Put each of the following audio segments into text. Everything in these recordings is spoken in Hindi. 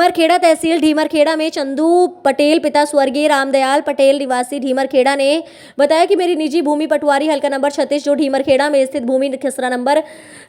ढीमरखेड़ा तहसील ढीमरखेड़ा में चंदू पटेल पिता स्वर्गीय रामदयाल पटेल निवासी ढीमरखेड़ा ने बताया कि मेरी निजी भूमि पटवारी हल्का नंबर 36 जो ढीमरखेड़ा में स्थित भूमि खसरा नंबर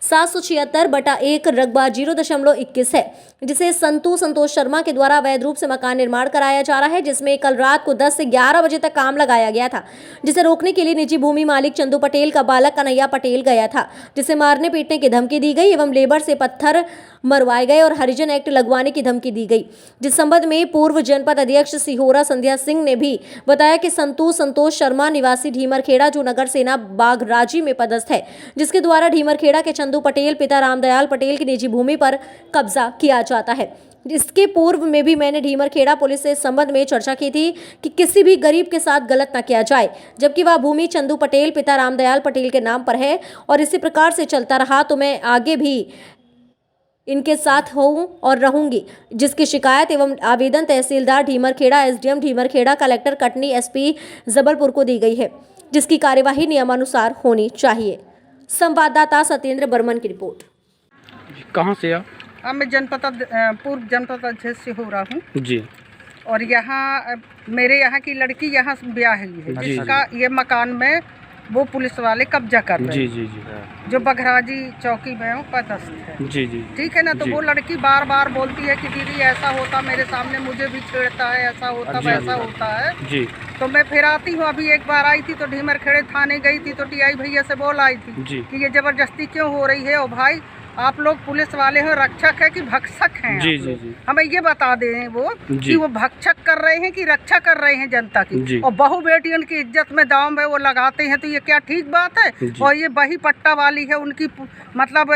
776/1 रकबा 0.21 है, जिसे संतोष शर्मा के द्वारा अवैध रूप से मकान निर्माण कराया जा रहा है, जिसमें कल रात को 10 से 11 बजे तक काम लगाया गया था, जिसे रोकने के लिए निजी भूमि मालिक चंदू पटेल का बालक कन्हैया पटेल गया था, जिसे मारने पीटने की धमकी दी गई एवं लेबर से पत्थर मरवाए गए और हरिजन एक्ट लगवाने की धमकी दी गई। जिस संबंध में पूर्व जनपद अध्यक्ष सिहोरा संध्या सिंह ने भी बताया कि संतोष शर्मा निवासी ढीमरखेड़ा जो नगर सेना बागराजी में पदस्थ है, जिसके द्वारा ढीमरखेड़ा के चंदू पटेल पिता रामदयाल पटेल की निजी भूमि पर कब्जा किया जाता है। इसके पूर्व में भी मैंने ढीमरखेड़ा पुलिस से इस संबंध में चर्चा की थी कि किसी भी गरीब के साथ गलत न किया जाए, जबकि वह भूमि चंदू पटेल पिता रामदयाल पटेल के नाम पर है और इसी प्रकार से चलता रहा तो मैं आगे भी इनके साथ हूँ और रहूंगी, जिसकी शिकायत एवं आवेदन तहसीलदार Dhimarkheda, SDM Dhimarkheda, collector Katni, SP Jabalpur को दी गई है, जिसकी कार्यवाही नियमानुसार होनी चाहिए। संवाददाता सत्येंद्र बर्मन की रिपोर्ट। कहाँ से आप? मैं पूर्व जनपद अध्यक्ष से हो रहा हूँ जी। और यहाँ मेरे यहाँ की लड़की यहाँ ब्याह हुई है, जिसका ये मकान में वो पुलिस वाले कब्जा कर रहे हैं। जी जी। जो बघराजी चौकी में वो पदस्थ है। जी जी। ठीक है ना। तो वो लड़की बार बार बोलती है कि दीदी ऐसा होता, मेरे सामने मुझे भी छेड़ता है, ऐसा होता वैसा होता है जी। तो मैं फिर आती हूँ। अभी एक बार आई थी तो ढीमरखेड़े थाने गई थी तो टीआई भैया से बोल आई थी कि ये जबरदस्ती क्यों हो रही है। ओ भाई, आप लोग पुलिस वाले हैं, रक्षक है कि भक्षक हैं? जी जी जी। हमें ये बता दें वो कि वो भक्षक कर रहे हैं कि रक्षा कर रहे हैं जनता की। और बहू बेटियों की इज्जत में दांव में वो लगाते हैं, तो ये क्या ठीक बात है? और ये बही पट्टा वाली है, उनकी मतलब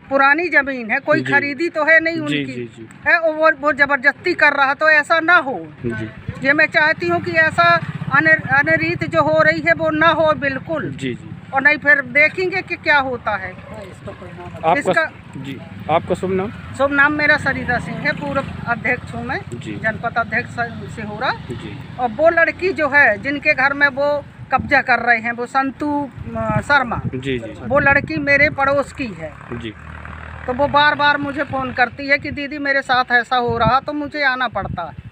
पुरानी जमीन है, कोई खरीदी तो है नहीं उनकी है, और वो जबरदस्ती कर रहा, तो ऐसा ना हो। ये मैं चाहती हूँ कि ऐसा अनरीत जो हो रही है वो ना हो बिल्कुल। जी। और नहीं फिर देखेंगे कि क्या होता है। आपका शुभ नाम? शुभ नाम मेरा सरिता सिंह है, पूर्व अध्यक्ष हूँ मैं, जनपद अध्यक्ष सिहोरा। और वो लड़की जो है जिनके घर में वो कब्जा कर रहे हैं, वो संतू शर्मा, वो लड़की मेरे पड़ोस की है। तो वो बार बार मुझे फ़ोन करती है कि दीदी मेरे साथ ऐसा हो रहा, तो मुझे आना पड़ता है।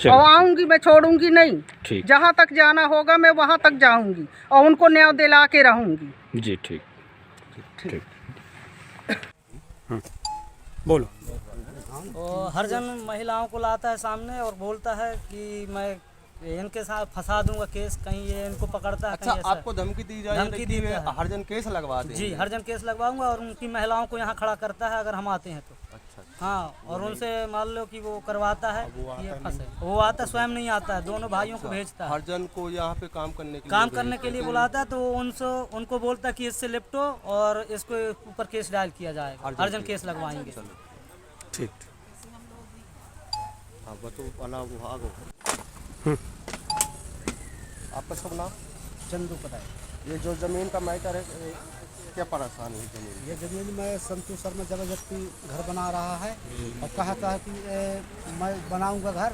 और आऊँगी, मैं छोड़ूंगी नहीं। जहाँ तक जाना होगा मैं वहाँ तक जाऊँगी और उनको न्याय दिला के रहूँगी। जी ठीक। बोलो। तो हर जन महिलाओं को लाता है सामने और बोलता है कि मैं इनके साथ फंसा दूंगा केस, कहीं ये इनको पकड़ता है। अच्छा, आपको धमकी दी जाए? धमकी दी है, हर जन केस लगवा दें? जी, हर जन केस लगवाऊंगा और उनकी महिलाओं को यहाँ खड़ा करता है अगर हम आते हैं तो। अच्छा। हाँ, और उनसे मान लो कि वो करवाता है, ये फंसे। वो आता स्वयं नहीं आता है, दोनों भाइयों को भेजता है। हर जन को यहाँ पे काम करने के लिए बुलाता है, तो उनको बोलता है कि इससे लिपटो और इसको ऊपर केस डायल किया जाएगा। हर जन केस लगवाएंगे। ठीक। आपका सब नाम? चंदू पटेल। ये जो जमीन का मैटर है, क्या परेशानी है जमीन? ये जमीन में संतोष शर्मा जबरदस्ती घर बना रहा है और कहता है कि मैं बनाऊंगा घर,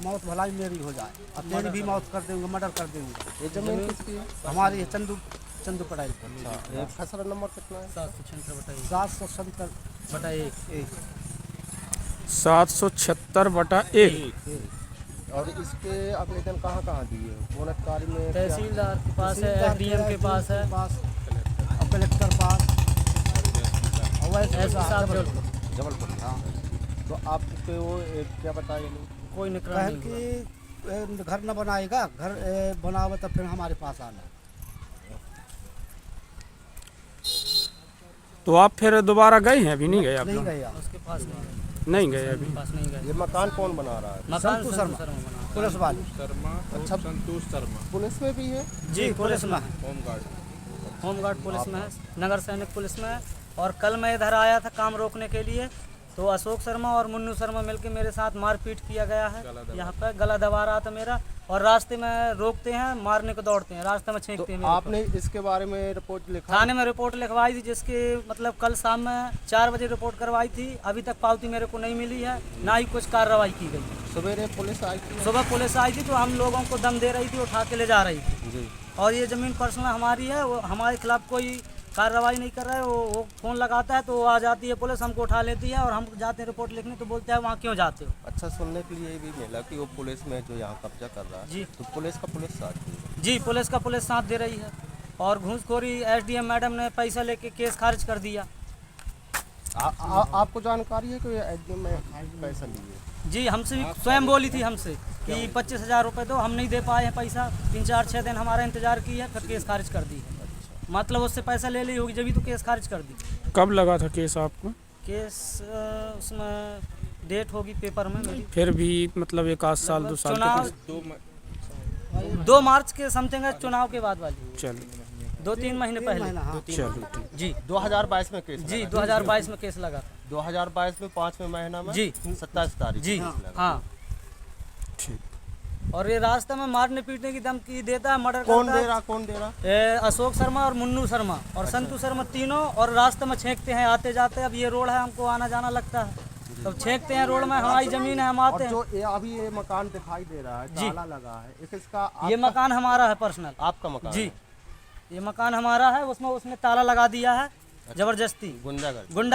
मौत भलाई मेरी हो जाए, अब तेरी भी मौत कर दूंगा, मर्डर कर दूंगा। ये जमीन किसकी है? हमारी है चंदू पटेल। खसरा नंबर कितना है? 776/1। 776/1। और इसके आवेदन कहाँ दिए? वनअधिकारी में, तहसीलदार के पास है, एसडीएम के पास है, और कलेक्टर पास, जबलपुर। हाँ। तो आपको वो क्या बताया? कोई निगरानी कि घर न बनाएगा, घर बनावे तो फिर हमारे पास आना। तो आप फिर दोबारा गए हैं? अभी नहीं गए आप? नहीं गए, उसके पास नहीं गए अभी। नहीं गए। ये मकान कौन बना रहा है? संतोष शर्मा पुलिस वाले। अच्छा, संतोष शर्मा पुलिस में भी है? जी, पुलिस में है, होमगार्ड पुलिस में है, नगर सैनिक पुलिस में है। और कल मैं इधर आया था काम रोकने के लिए, तो अशोक शर्मा और मुन्नू शर्मा मिलकर मेरे साथ मारपीट किया गया है। यहाँ पे गला दबा रहा था मेरा, और रास्ते में रोकते हैं, मारने को दौड़ते हैं, रास्ते में छींकते हैं। तो आपने इसके बारे में रिपोर्ट लिखा? थाने में रिपोर्ट लिखवाई थी, जिसके मतलब कल शाम में 4 बजे रिपोर्ट करवाई थी। अभी तक पावती मेरे को नहीं मिली है, ना ही कुछ कार्रवाई की गई। सवेरे पुलिस आई थी? सुबह पुलिस आई थी, तो हम लोगों को दम दे रही थी, उठा के ले जा रही थी। और ये ज़मीन पर्सनल हमारी है, वो हमारे खिलाफ कोई कार्रवाई नहीं कर रहे। वो फ़ोन लगाता है तो वो आ जाती है पुलिस, हमको उठा लेती है और हम जाते हैं रिपोर्ट लिखने तो बोलते हैं वहाँ क्यों जाते हो। अच्छा, सुनने के लिए ये भी मिला कि वो पुलिस में जो यहाँ कब्जा कर रहा है जी। तो पुलिस साथ दी। जी, पुलिस साथ दे रही है और घूसखोरी एसडीएम मैडम ने पैसा लेके केस खारिज कर दिया। आपको जानकारी है कि एसडीएम में पैसा लिए? जी, हमसे भी स्वयं बोली थी हमसे कि 25,000 रुपये दो, हम नहीं दे पाए हैं पैसा। 3-4-6 दिन हमारा इंतजार की है, फिर केस खारिज कर दी है। मतलब उससे पैसा ले ली होगी जब तो केस खारिज कर दी। कब लगा था केस आपको? केस उसमें डेट होगी पेपर में मेरी। फिर भी मतलब 1 साल 2 साल चुनाव के 2 मार्च के समथिंग है, चुनाव के बाद वाली। चलो 2-3 महीने पहले। चलो ठीक। जी 2022 में केस जी, लगा। 2022 में केस लगा था। 2022 में 5वें महीना में जी। 27 तारीख जी को केस लगा। हाँ, ठीक। और ये रास्ते में मारने पीटने की धमकी देता है, मर्डर कौन करता दे है। रहा कौन दे रहा? अशोक शर्मा और मुन्नू शर्मा और संतू शर्मा, तीनों। और रास्ते में छेंकते हैं आते जाते। अब ये रोड है, हमको आना जाना लगता है, तब छेंकते हैं रोड में। हमारी जमीन है, हम आते और हैं। जो अभी ये मकान दिखाई दे रहा है, जी। ताला लगा है, इसका ये मकान हमारा है पर्सनल। आपका मकान जी, है? ये मकान हमारा है, उसमें उसने ताला लगा दिया है जबरदस्ती। गुंडागर्दी। गुंडा